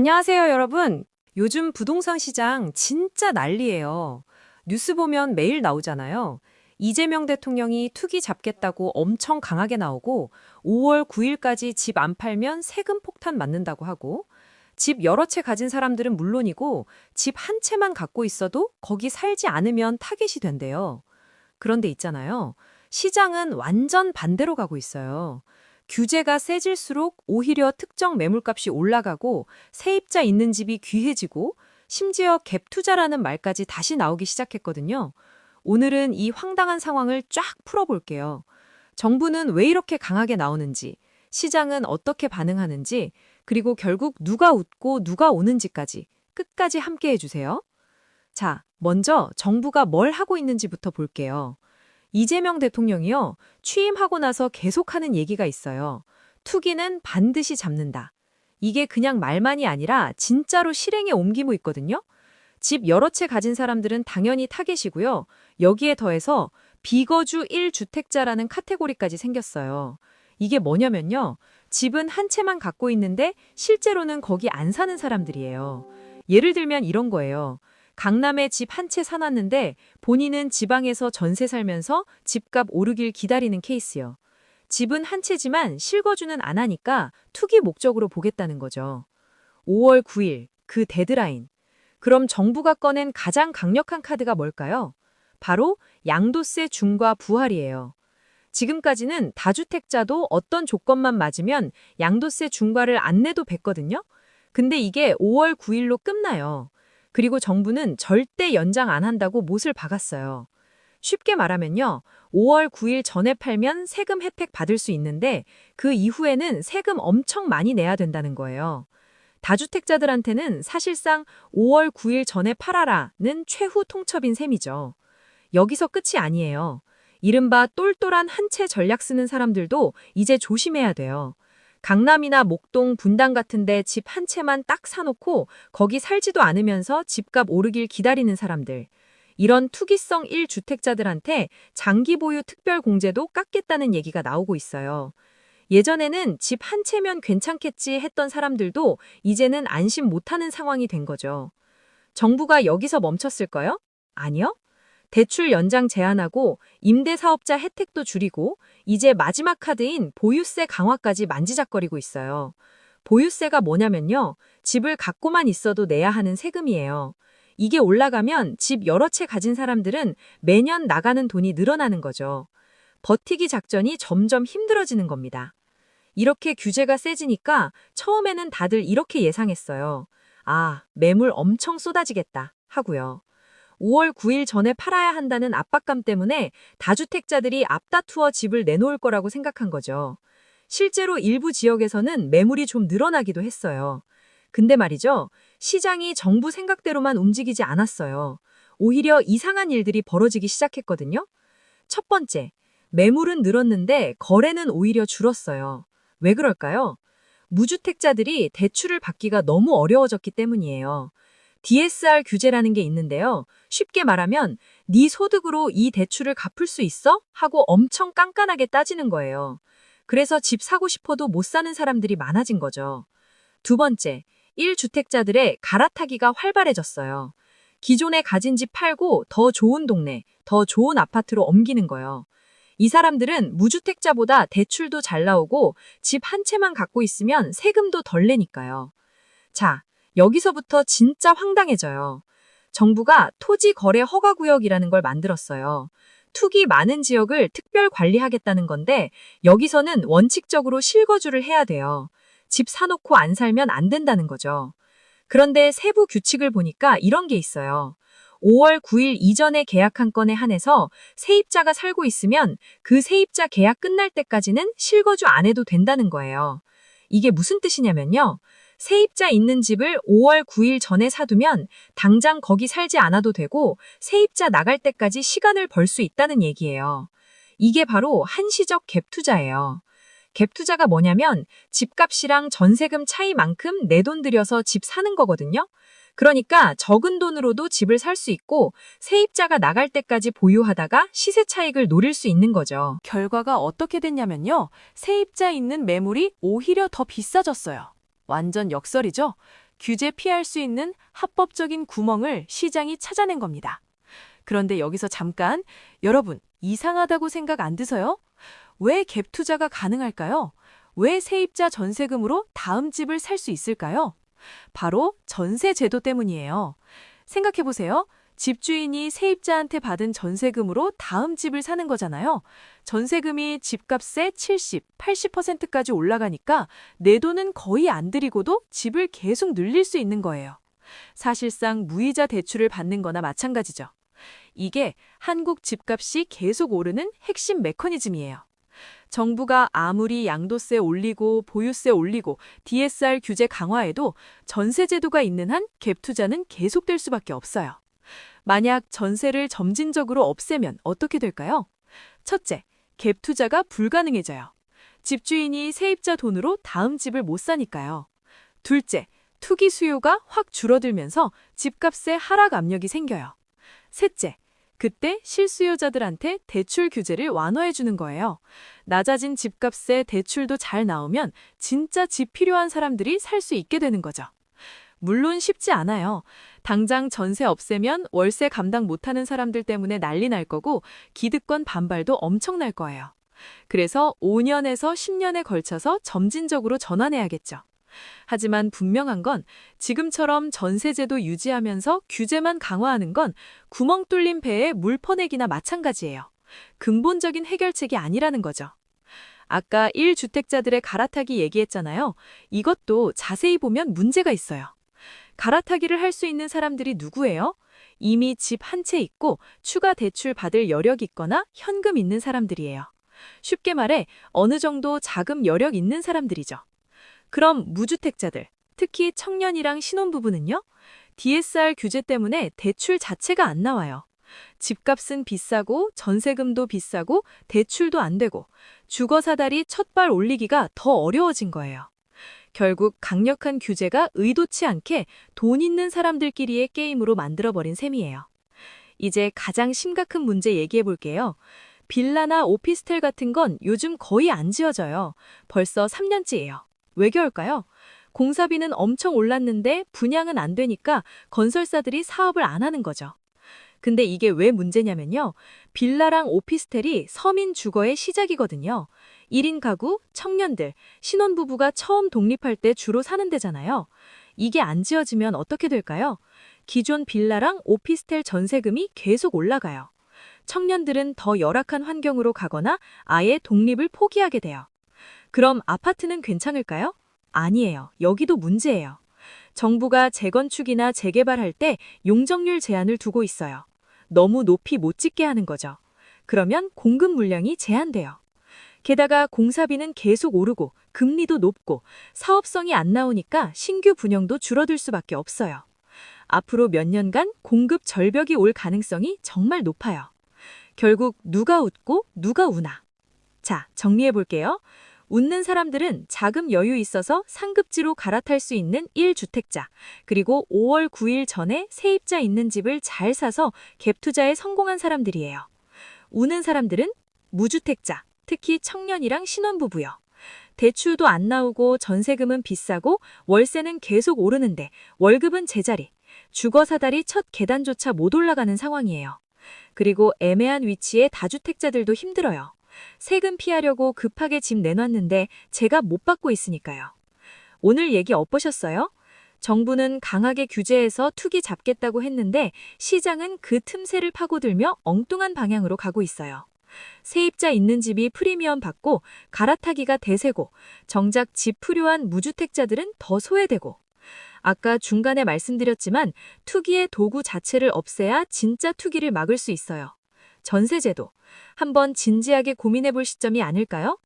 안녕하세요, 여러분. 요즘 부동산 시장 진짜 난리예요. 뉴스 보면 매일 나오잖아요. 이재명 대통령이 투기 잡겠다고 엄청 강하게 나오고 5월 9일까지 집 안 팔면 세금 폭탄 맞는다고 하고 집 여러 채 가진 사람들은 물론이고 집 한 채만 갖고 있어도 거기 살지 않으면 타겟이 된대요. 그런데 있잖아요. 시장은 완전 반대로 가고 있어요. 규제가 세질수록 오히려 특정 매물값이 올라가고 세입자 있는 집이 귀해지고 심지어 갭 투자라는 말까지 다시 나오기 시작했거든요. 오늘은 이 황당한 상황을 쫙 풀어볼게요. 정부는 왜 이렇게 강하게 나오는지, 시장은 어떻게 반응하는지, 그리고 결국 누가 웃고 누가 오는지까지 끝까지 함께 해주세요. 자, 먼저 정부가 뭘 하고 있는지부터 볼게요. 이재명 대통령이요, 취임하고 나서 계속하는 얘기가 있어요. 투기는 반드시 잡는다. 이게 그냥 말만이 아니라 진짜로 실행에 옮기고 있거든요. 집 여러 채 가진 사람들은 당연히 타겟이고요. 여기에 더해서 비거주 1주택자라는 카테고리까지 생겼어요. 이게 뭐냐면요. 집은 한 채만 갖고 있는데 실제로는 거기 안 사는 사람들이에요. 예를 들면 이런 거예요. 강남에 집 한 채 사놨는데 본인은 지방에서 전세 살면서 집값 오르길 기다리는 케이스요. 집은 한 채지만 실거주는 안 하니까 투기 목적으로 보겠다는 거죠. 5월 9일, 그 데드라인. 그럼 정부가 꺼낸 가장 강력한 카드가 뭘까요? 바로 양도세 중과 부활이에요. 지금까지는 다주택자도 어떤 조건만 맞으면 양도세 중과를 안 내도 됐거든요. 근데 이게 5월 9일로 끝나요. 그리고 정부는 절대 연장 안 한다고 못을 박았어요. 쉽게 말하면요. 5월 9일 전에 팔면 세금 혜택 받을 수 있는데 그 이후에는 세금 엄청 많이 내야 된다는 거예요. 다주택자들한테는 사실상 5월 9일 전에 팔아라는 최후 통첩인 셈이죠. 여기서 끝이 아니에요. 이른바 똘똘한 한 채 전략 쓰는 사람들도 이제 조심해야 돼요. 강남이나 목동, 분당 같은데 집 한 채만 딱 사놓고 거기 살지도 않으면서 집값 오르길 기다리는 사람들. 이런 투기성 1주택자들한테 장기 보유 특별 공제도 깎겠다는 얘기가 나오고 있어요. 예전에는 집 한 채면 괜찮겠지 했던 사람들도 이제는 안심 못하는 상황이 된 거죠. 정부가 여기서 멈췄을까요? 아니요. 대출 연장 제한하고 임대사업자 혜택도 줄이고 이제 마지막 카드인 보유세 강화까지 만지작거리고 있어요. 보유세가 뭐냐면요. 집을 갖고만 있어도 내야 하는 세금이에요. 이게 올라가면 집 여러 채 가진 사람들은 매년 나가는 돈이 늘어나는 거죠. 버티기 작전이 점점 힘들어지는 겁니다. 이렇게 규제가 세지니까 처음에는 다들 이렇게 예상했어요. 아, 매물 엄청 쏟아지겠다 하고요. 5월 9일 전에 팔아야 한다는 압박감 때문에 다주택자들이 앞다투어 집을 내놓을 거라고 생각한 거죠. 실제로 일부 지역에서는 매물이 좀 늘어나기도 했어요. 근데 말이죠. 시장이 정부 생각대로만 움직이지 않았어요. 오히려 이상한 일들이 벌어지기 시작했거든요. 첫 번째, 매물은 늘었는데 거래는 오히려 줄었어요. 왜 그럴까요? 무주택자들이 대출을 받기가 너무 어려워졌기 때문이에요. DSR 규제라는 게 있는데요. 쉽게 말하면 네 소득으로 이 대출을 갚을 수 있어? 하고 엄청 깐깐하게 따지는 거예요. 그래서 집 사고 싶어도 못 사는 사람들이 많아진 거죠. 두 번째, 1주택자들의 갈아타기가 활발해졌어요. 기존에 가진 집 팔고 더 좋은 동네, 더 좋은 아파트로 옮기는 거예요. 이 사람들은 무주택자보다 대출도 잘 나오고 집 한 채만 갖고 있으면 세금도 덜 내니까요. 자, 여기서부터 진짜 황당해져요. 정부가 토지거래 허가구역이라는 걸 만들었어요. 투기 많은 지역을 특별 관리하겠다는 건데 여기서는 원칙적으로 실거주를 해야 돼요. 집 사놓고 안 살면 안 된다는 거죠. 그런데 세부 규칙을 보니까 이런 게 있어요. 5월 9일 이전에 계약한 건에 한해서 세입자가 살고 있으면 그 세입자 계약 끝날 때까지는 실거주 안 해도 된다는 거예요. 이게 무슨 뜻이냐면요. 세입자 있는 집을 5월 9일 전에 사두면 당장 거기 살지 않아도 되고 세입자 나갈 때까지 시간을 벌 수 있다는 얘기예요. 이게 바로 한시적 갭 투자예요. 갭 투자가 뭐냐면 집값이랑 전세금 차이만큼 내 돈 들여서 집 사는 거거든요. 그러니까 적은 돈으로도 집을 살 수 있고 세입자가 나갈 때까지 보유하다가 시세 차익을 노릴 수 있는 거죠. 결과가 어떻게 됐냐면요. 세입자 있는 매물이 오히려 더 비싸졌어요. 완전 역설이죠? 규제 피할 수 있는 합법적인 구멍을 시장이 찾아낸 겁니다. 그런데 여기서 잠깐, 여러분, 이상하다고 생각 안 드세요? 왜 갭 투자가 가능할까요? 왜 세입자 전세금으로 다음 집을 살 수 있을까요? 바로 전세 제도 때문이에요. 생각해보세요. 집주인이 세입자한테 받은 전세금으로 다음 집을 사는 거잖아요. 전세금이 집값의 70, 80%까지 올라가니까 내 돈은 거의 안 들이고도 집을 계속 늘릴 수 있는 거예요. 사실상 무이자 대출을 받는 거나 마찬가지죠. 이게 한국 집값이 계속 오르는 핵심 메커니즘이에요. 정부가 아무리 양도세 올리고 보유세 올리고 DSR 규제 강화해도 전세 제도가 있는 한 갭 투자는 계속될 수밖에 없어요. 만약 전세를 점진적으로 없애면 어떻게 될까요? 첫째, 갭 투자가 불가능해져요. 집주인이 세입자 돈으로 다음 집을 못 사니까요. 둘째, 투기 수요가 확 줄어들면서 집값의 하락 압력이 생겨요. 셋째, 그때 실수요자들한테 대출 규제를 완화해 주는 거예요. 낮아진 집값에 대출도 잘 나오면 진짜 집 필요한 사람들이 살 수 있게 되는 거죠. 물론 쉽지 않아요. 당장 전세 없애면 월세 감당 못하는 사람들 때문에 난리 날 거고 기득권 반발도 엄청날 거예요. 그래서 5년에서 10년에 걸쳐서 점진적으로 전환해야겠죠. 하지만 분명한 건 지금처럼 전세제도 유지하면서 규제만 강화하는 건 구멍 뚫린 배에 물 퍼내기나 마찬가지예요. 근본적인 해결책이 아니라는 거죠. 아까 1주택자들의 갈아타기 얘기했잖아요. 이것도 자세히 보면 문제가 있어요. 갈아타기를 할 수 있는 사람들이 누구예요? 이미 집 한 채 있고 추가 대출 받을 여력 있거나 현금 있는 사람들이에요. 쉽게 말해 어느 정도 자금 여력 있는 사람들이죠. 그럼 무주택자들, 특히 청년이랑 신혼부부는요? DSR 규제 때문에 대출 자체가 안 나와요. 집값은 비싸고 전세금도 비싸고 대출도 안 되고 주거사다리 첫발 올리기가 더 어려워진 거예요. 결국 강력한 규제가 의도치 않게 돈 있는 사람들끼리의 게임으로 만들어버린 셈이에요. 이제 가장 심각한 문제 얘기해 볼게요. 빌라나 오피스텔 같은 건 요즘 거의 안 지어져요. 벌써 3년째예요. 왜 그럴까요? 공사비는 엄청 올랐는데 분양은 안 되니까 건설사들이 사업을 안 하는 거죠. 근데 이게 왜 문제냐면요. 빌라랑 오피스텔이 서민 주거의 시작이거든요. 1인 가구, 청년들, 신혼부부가 처음 독립할 때 주로 사는 데잖아요. 이게 안 지어지면 어떻게 될까요? 기존 빌라랑 오피스텔 전세금이 계속 올라가요. 청년들은 더 열악한 환경으로 가거나 아예 독립을 포기하게 돼요. 그럼 아파트는 괜찮을까요? 아니에요. 여기도 문제예요. 정부가 재건축이나 재개발할 때 용적률 제한을 두고 있어요. 너무 높이 못 짓게 하는 거죠. 그러면 공급 물량이 제한돼요. 게다가 공사비는 계속 오르고 금리도 높고 사업성이 안 나오니까 신규 분양도 줄어들 수밖에 없어요. 앞으로 몇 년간 공급 절벽이 올 가능성이 정말 높아요. 결국 누가 웃고 누가 우나. 자, 정리해 볼게요. 웃는 사람들은 자금 여유 있어서 상급지로 갈아탈 수 있는 1주택자, 그리고 5월 9일 전에 세입자 있는 집을 잘 사서 갭 투자에 성공한 사람들이에요. 우는 사람들은 무주택자, 특히 청년이랑 신혼부부요. 대출도 안 나오고 전세금은 비싸고 월세는 계속 오르는데 월급은 제자리, 주거사다리 첫 계단조차 못 올라가는 상황이에요. 그리고 애매한 위치의 다주택자들도 힘들어요. 세금 피하려고 급하게 집 내놨는데 제가 못 받고 있으니까요. 오늘 얘기 어떠셨어요? 정부는 강하게 규제해서 투기 잡겠다고 했는데 시장은 그 틈새를 파고들며 엉뚱한 방향으로 가고 있어요. 세입자 있는 집이 프리미엄 받고 갈아타기가 대세고 정작 집 필요한 무주택자들은 더 소외되고 아까 중간에 말씀드렸지만 투기의 도구 자체를 없애야 진짜 투기를 막을 수 있어요. 전세제도. 한번 진지하게 고민해 볼 시점이 아닐까요?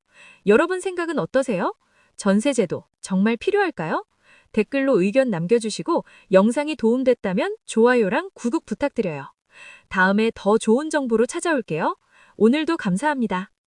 여러분 생각은 어떠세요? 전세제도 정말 필요할까요? 댓글로 의견 남겨주시고 영상이 도움됐다면 좋아요랑 구독 부탁드려요. 다음에 더 좋은 정보로 찾아올게요. 오늘도 감사합니다.